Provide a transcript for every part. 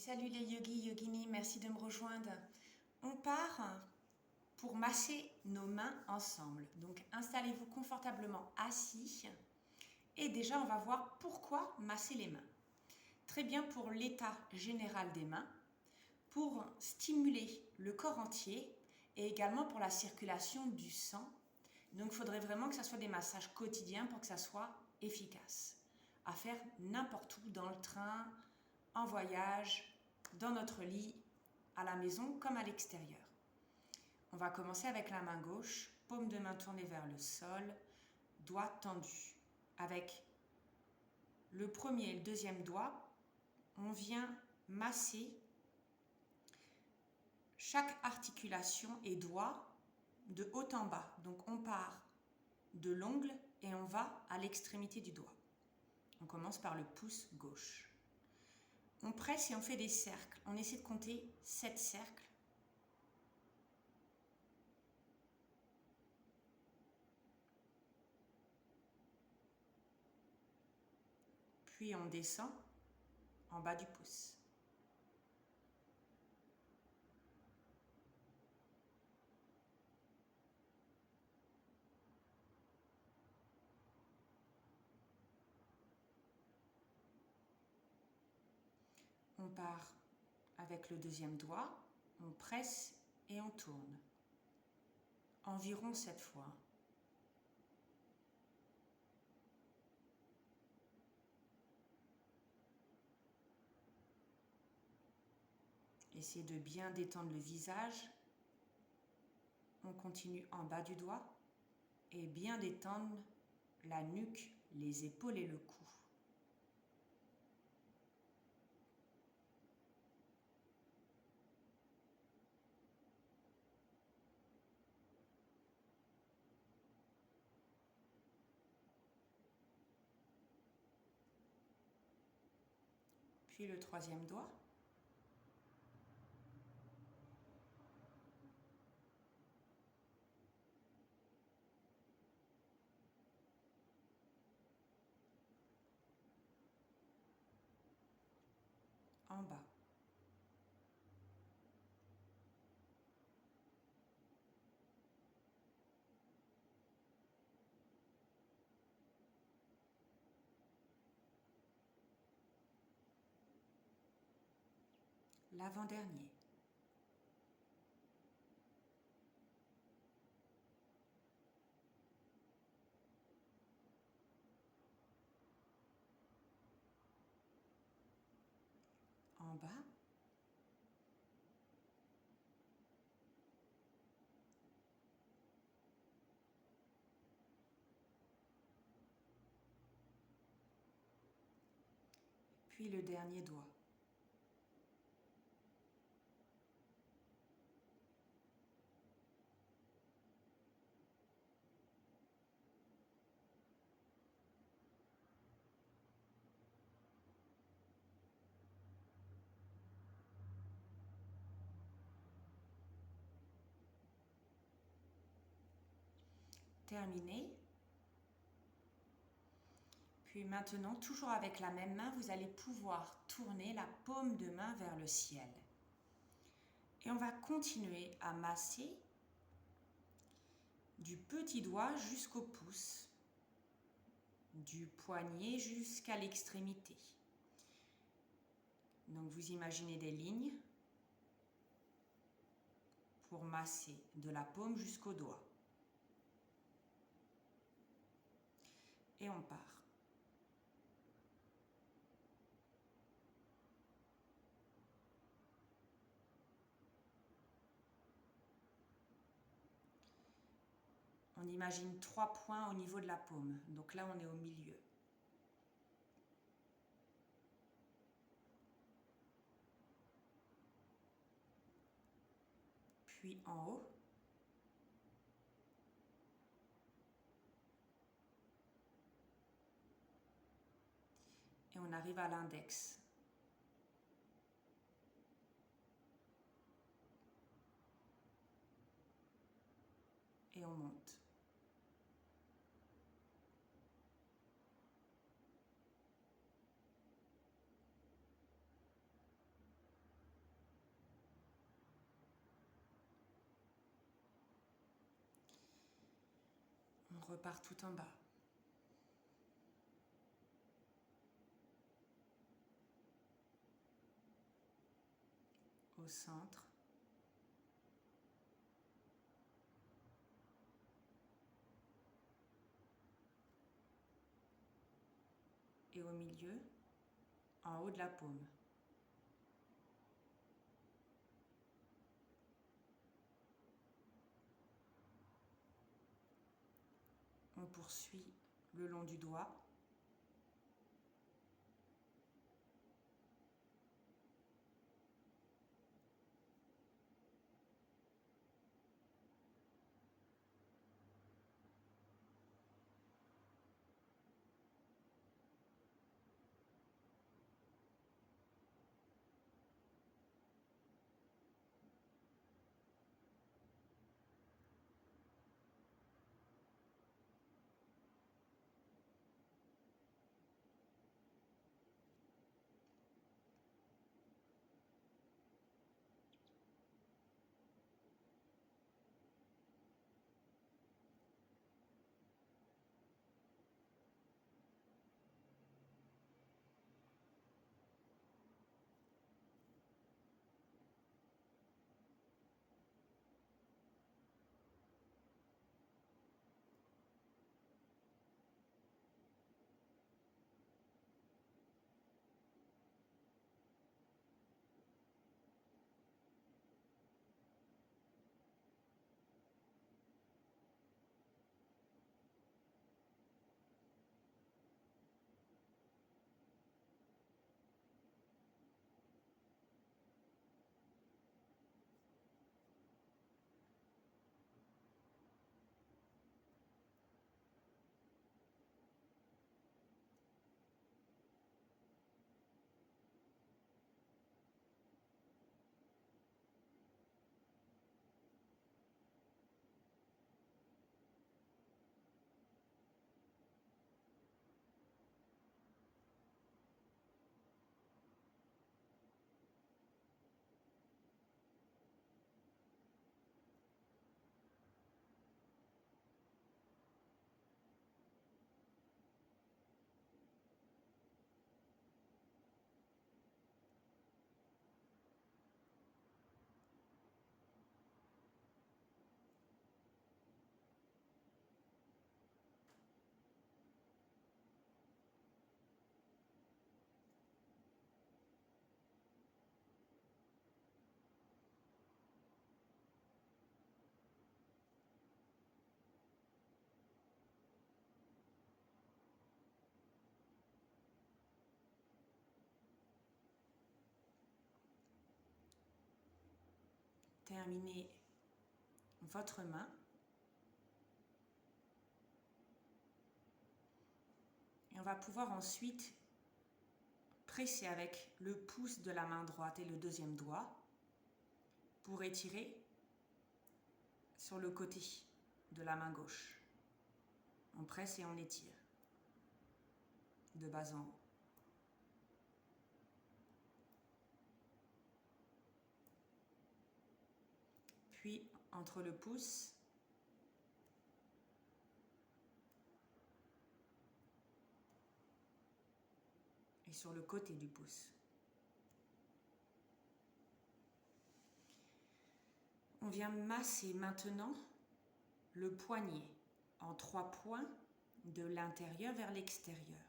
Salut les yogis, yoginis, merci de me rejoindre. On part pour masser nos mains ensemble. Donc installez-vous confortablement assis et déjà on va voir pourquoi masser les mains. Très bien pour l'état général des mains, pour stimuler le corps entier et également pour la circulation du sang. Donc il faudrait vraiment que ça soit des massages quotidiens pour que ça soit efficace. À faire n'importe où, dans le train, en voyage, dans notre lit, à la maison comme à l'extérieur. On va commencer avec la main gauche, paume de main tournée vers le sol, doigt tendu. Avec le premier et le deuxième doigt, on vient masser chaque articulation et doigt de haut en bas. Donc on part de l'ongle et on va à l'extrémité du doigt. On commence par le pouce gauche. On presse et on fait des cercles. On essaie de compter 7 cercles. Puis on descend en bas du pouce. On part avec le deuxième doigt, on presse et on tourne. Environ 7 fois. Essayez de bien détendre le visage. On continue en bas du doigt et bien détendre la nuque, les épaules et le cou. Puis le troisième doigt. En bas. L'avant-dernier. En bas. Puis le dernier doigt. Terminé. Puis maintenant, toujours avec la même main, vous allez pouvoir tourner la paume de main vers le ciel. Et on va continuer à masser du petit doigt jusqu'au pouce, du poignet jusqu'à l'extrémité. Donc vous imaginez des lignes pour masser de la paume jusqu'au doigt. Et on part. On imagine 3 points au niveau de la paume. Donc là, on est au milieu. Puis en haut. Et on arrive à l'index. Et on monte. repart tout en bas. Au centre. Et au milieu, en haut de la paume. On poursuit le long du doigt. Terminez votre main. Et on va pouvoir ensuite presser avec le pouce de la main droite et le deuxième doigt pour étirer sur le côté de la main gauche. On presse et on étire de bas en haut. Puis entre le pouce et sur le côté du pouce. On vient masser maintenant le poignet en 3 points de l'intérieur vers l'extérieur.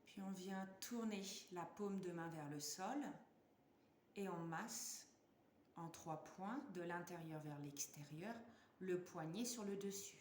Puis on vient tourner la paume de main vers le sol et on masse en 3 points de l'intérieur vers l'extérieur, le poignet sur le dessus.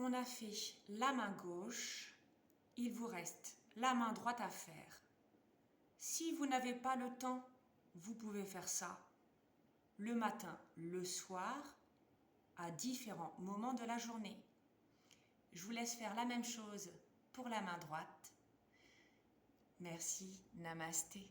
On a fait la main gauche, il vous reste la main droite à faire. Si vous n'avez pas le temps, vous pouvez faire ça le matin, le soir, à différents moments de la journée. Je vous laisse faire la même chose pour la main droite. Merci, namasté.